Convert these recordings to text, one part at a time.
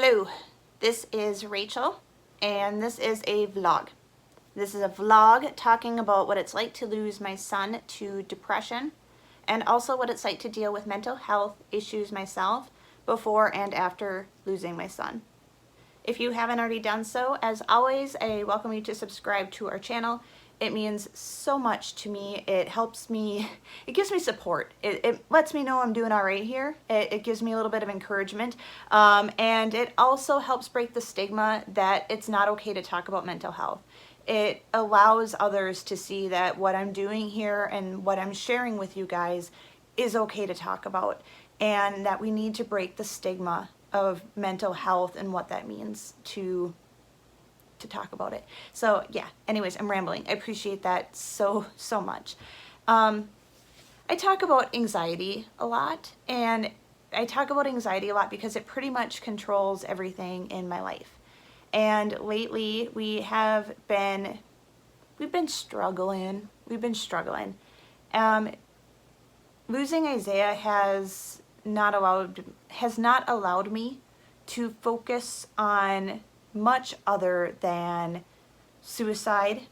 Hello, this is Rachel, and this is a vlog. This is a vlog talking about what it's like to lose my son to depression, and also what it's like to deal with mental health issues myself before and after losing my son. If you haven't already done so, as always, I welcome you to subscribe to our channel. It means so much to me. It helps me, it gives me support. It lets me know I'm doing all right here. It gives me a little bit of encouragement. And it also helps break the stigma that it's not okay to talk about mental health. It allows others to see that what I'm doing here and what I'm sharing with you guys is okay to talk about, and that we need to break the stigma of mental health and what that means to talk about it. So yeah, anyways, I'm rambling. I appreciate that so much. I talk about anxiety a lot, and I talk about anxiety a lot because it pretty much controls everything in my life. And lately we've been struggling. Losing Isaiah has not allowed me to focus on much other than suicide,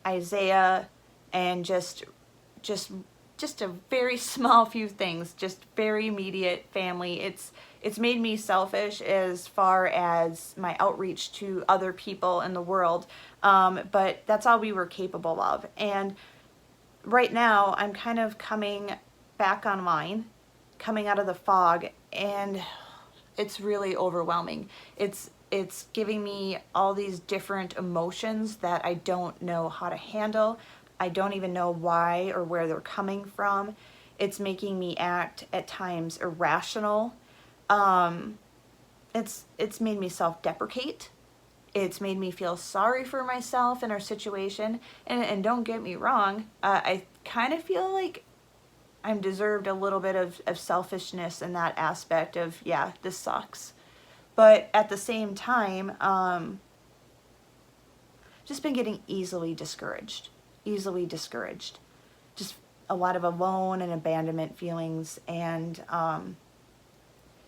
Isaiah, and just a very small few things, just very immediate family. It's made me selfish as far as my outreach to other people in the world, but that's all we were capable of. And right now I'm kind of coming back online, coming out of the fog, and it's really overwhelming. It's giving me all these different emotions that I don't know how to handle. I don't even know why or where they're coming from. It's making me act at times irrational. It's made me self-deprecate. It's made me feel sorry for myself and our situation. And don't get me wrong, I kind of feel like I'm deserved a little bit of selfishness in that aspect of, yeah, this sucks. But at the same time, just been getting easily discouraged. Just a lot of alone and abandonment feelings, and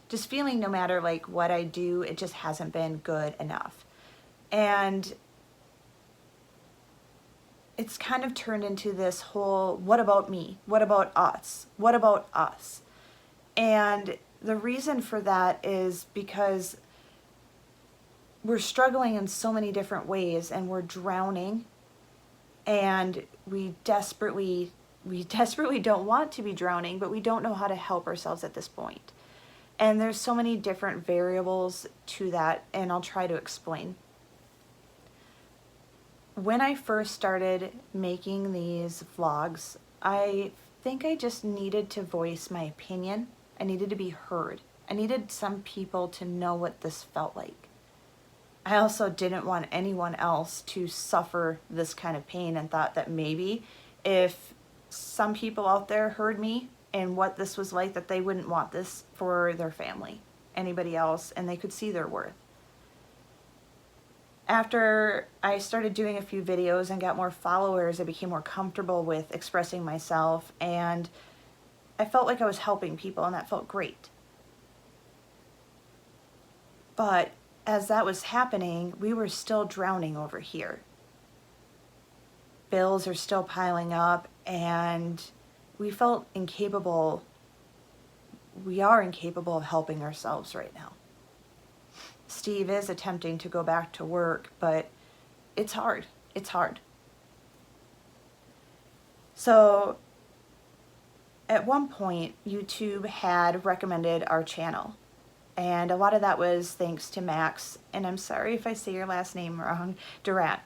just feeling no matter like what I do, it just hasn't been good enough. And it's kind of turned into this whole, what about me? What about us? What about us? And the reason for that is because we're struggling in so many different ways, and we're drowning, and we desperately don't want to be drowning, but we don't know how to help ourselves at this point. And there's so many different variables to that, and I'll try to explain. When I first started making these vlogs, I think I just needed to voice my opinion. I needed to be heard. I needed some people to know what this felt like. I also didn't want anyone else to suffer this kind of pain, and thought that maybe if some people out there heard me and what this was like, that they wouldn't want this for their family, anybody else, and they could see their worth. After I started doing a few videos and got more followers, I became more comfortable with expressing myself, and I felt like I was helping people, and that felt great. But as that was happening, we were still drowning over here. Bills are still piling up, and we felt incapable. We are incapable of helping ourselves right now. Steve is attempting to go back to work, but it's hard. It's hard. So at one point, YouTube had recommended our channel. And a lot of that was thanks to Max, and I'm sorry if I say your last name wrong, Durant.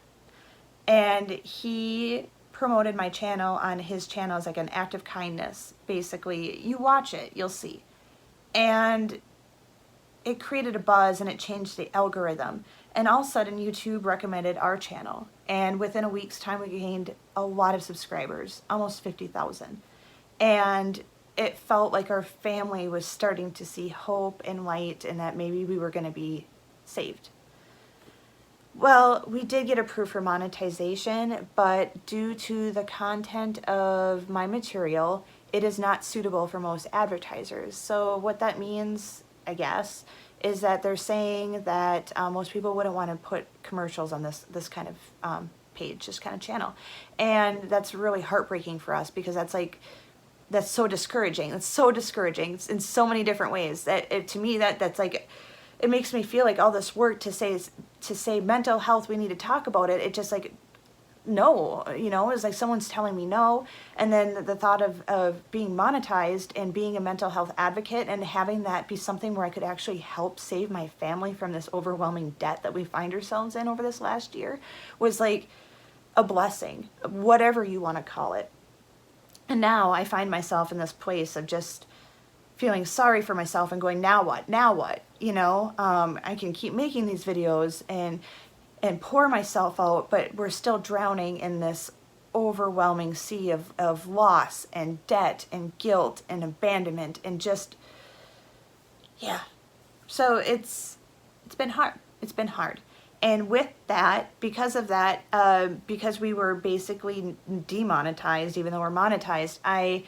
And he promoted my channel on his channel as like an act of kindness. Basically, you watch it, you'll see. And it created a buzz, and it changed the algorithm. And all of a sudden, YouTube recommended our channel. And within a week's time, we gained a lot of subscribers, almost 50,000. And it felt like our family was starting to see hope and light, and that maybe we were going to be saved. Well, we did get approved for monetization, but due to the content of my material, it is not suitable for most advertisers. So what that means, I guess, is that they're saying that most people wouldn't want to put commercials on this kind of page, this kind of channel. And that's really heartbreaking for us, because that's so discouraging. It's so discouraging in so many different ways that to me that's like, it makes me feel like all this work to say mental health, we need to talk about it. It just like, no, it's like someone's telling me no. And then the thought of being monetized and being a mental health advocate and having that be something where I could actually help save my family from this overwhelming debt that we find ourselves in over this last year was like a blessing, whatever you want to call it. And now I find myself in this place of just feeling sorry for myself and going, now what? Now what? I can keep making these videos and pour myself out, but we're still drowning in this overwhelming sea of loss and debt and guilt and abandonment and just, yeah. So it's been hard. It's been hard. And with that, because of that, because we were basically demonetized, even though we're monetized, I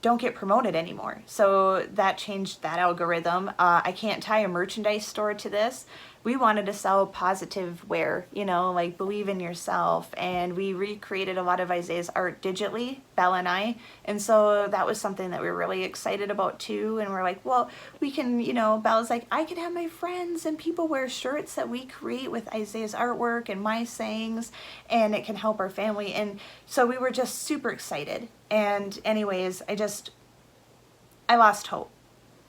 don't get promoted anymore. So that changed that algorithm. I can't tie a merchandise store to this. We wanted to sell positive wear, like believe in yourself. And we recreated a lot of Isaiah's art digitally, Belle and I. And so that was something that we were really excited about too. And we're like, well, we can, Belle's like, I can have my friends and people wear shirts that we create with Isaiah's artwork and my sayings, and it can help our family. And so we were just super excited. And anyways, I lost hope.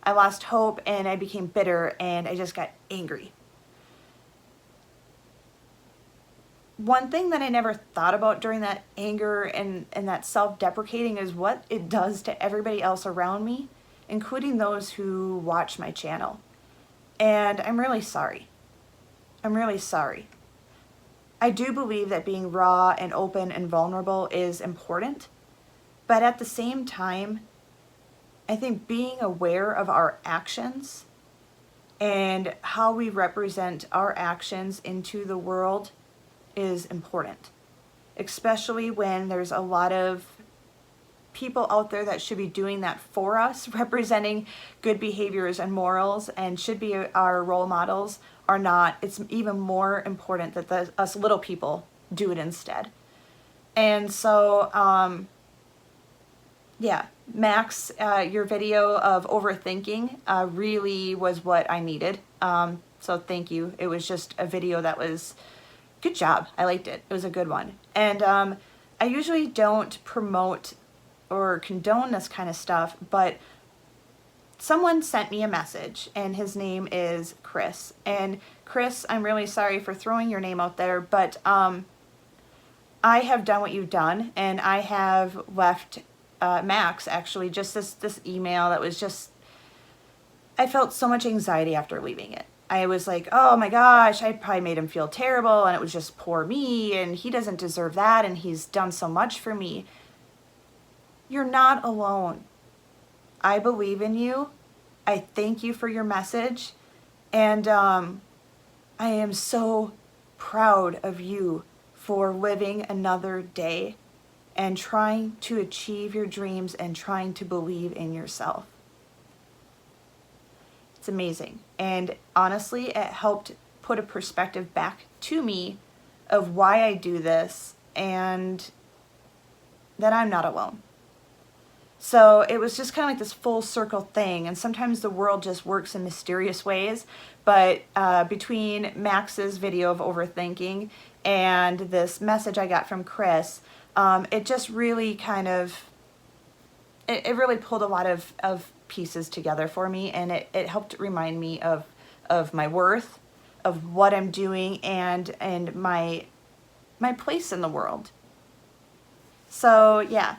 I lost hope and I became bitter and I just got angry. One thing that I never thought about during that anger and that self-deprecating is what it does to everybody else around me, including those who watch my channel. And I'm really sorry. I'm really sorry. I do believe that being raw and open and vulnerable is important, but at the same time, I think being aware of our actions and how we represent our actions into the world is important, especially when there's a lot of people out there that should be doing that for us, representing good behaviors and morals and should be our role models are not. It's even more important that us little people do it instead. And so, yeah, Max, your video of overthinking really was what I needed. So thank you. It was just a video that was good job. I liked it. It was a good one. And I usually don't promote or condone this kind of stuff, but someone sent me a message and his name is Chris. And Chris, I'm really sorry for throwing your name out there, but I have done what you've done, and I have left Max actually just this email that was just, I felt so much anxiety after leaving it. I was like, oh my gosh, I probably made him feel terrible, and it was just poor me, and he doesn't deserve that, and he's done so much for me. You're not alone. I believe in you. I thank you for your message, and I am so proud of you for living another day and trying to achieve your dreams and trying to believe in yourself. It's amazing. And honestly, it helped put a perspective back to me of why I do this and that I'm not alone. So it was just kind of like this full circle thing. And sometimes the world just works in mysterious ways. But between Max's video of overthinking and this message I got from Chris, it just really kind of, it really pulled a lot of pieces together for me, and it helped remind me of my worth, of what I'm doing, and my place in the world. So yeah.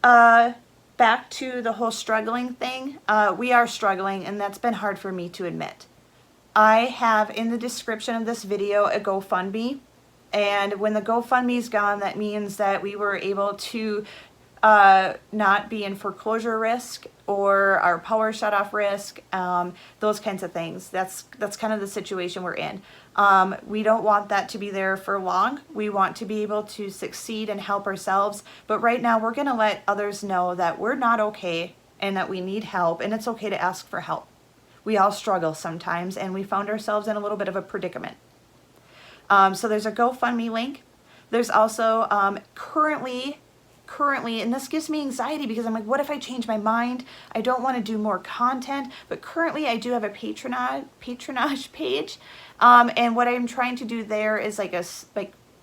Back to the whole struggling thing. We are struggling, and that's been hard for me to admit. I have in the description of this video a GoFundMe, and when the GoFundMe's gone, that means that we were able to not be in foreclosure risk or our power shut off risk, those kinds of things. That's kind of the situation we're in. We don't want that to be there for long. We want to be able to succeed and help ourselves. But right now we're going to let others know that we're not okay and that we need help, and it's okay to ask for help. we all struggle sometimes, and we found ourselves in a little bit of a predicament. So there's a GoFundMe link. There's also currently, and this gives me anxiety because I'm like, what if I change my mind? I don't want to do more content, but currently I do have a patronage page. And what I'm trying to do there is like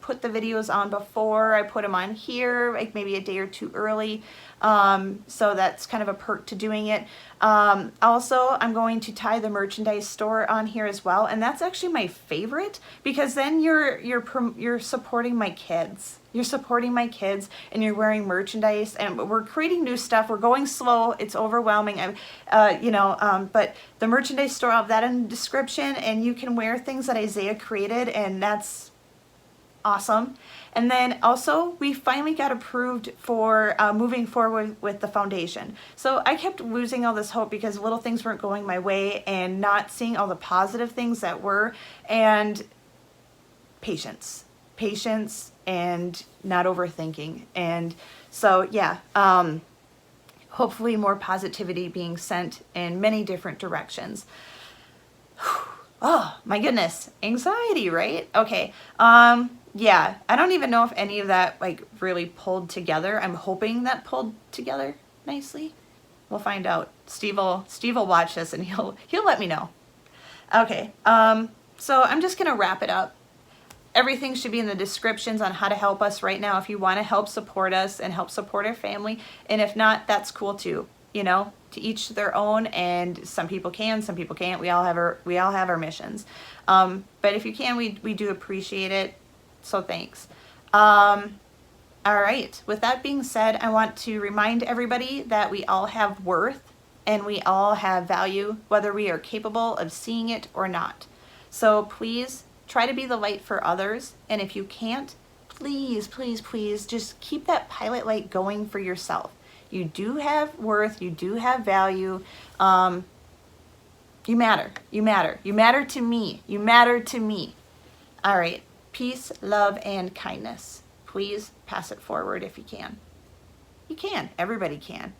put the videos on before I put them on here, like maybe a day or two early. So that's kind of a perk to doing it. Also, I'm going to tie the merchandise store on here as well, and that's actually my favorite because then you're supporting my kids. You're supporting my kids, and you're wearing merchandise, and we're creating new stuff. We're going slow. It's overwhelming. But the merchandise store, I'll have that in the description, and you can wear things that Isaiah created, and that's awesome. And then also, we finally got approved for moving forward with the foundation. So I kept losing all this hope because little things weren't going my way and not seeing all the positive things that were, and patience and not overthinking. And so, yeah, hopefully more positivity being sent in many different directions. Oh my goodness, anxiety, right? Okay. Yeah, I don't even know if any of that like really pulled together. I'm hoping that pulled together nicely. We'll find out. Steve will watch this and he'll let me know. Okay. So I'm just gonna wrap it up. Everything should be in the descriptions on how to help us right now if you want to help support us and help support our family. And if not, that's cool too. You know, to each their own, and some people can, some people can't. We all have our missions. But if you can, we do appreciate it. So thanks. All right. With that being said, I want to remind everybody that we all have worth and we all have value, whether we are capable of seeing it or not. So please try to be the light for others. And if you can't, please, please, please just keep that pilot light going for yourself. You do have worth. You do have value. You matter. You matter. You matter to me. You matter to me. All right. Peace, love, and kindness. Please pass it forward if you can. You can. Everybody can.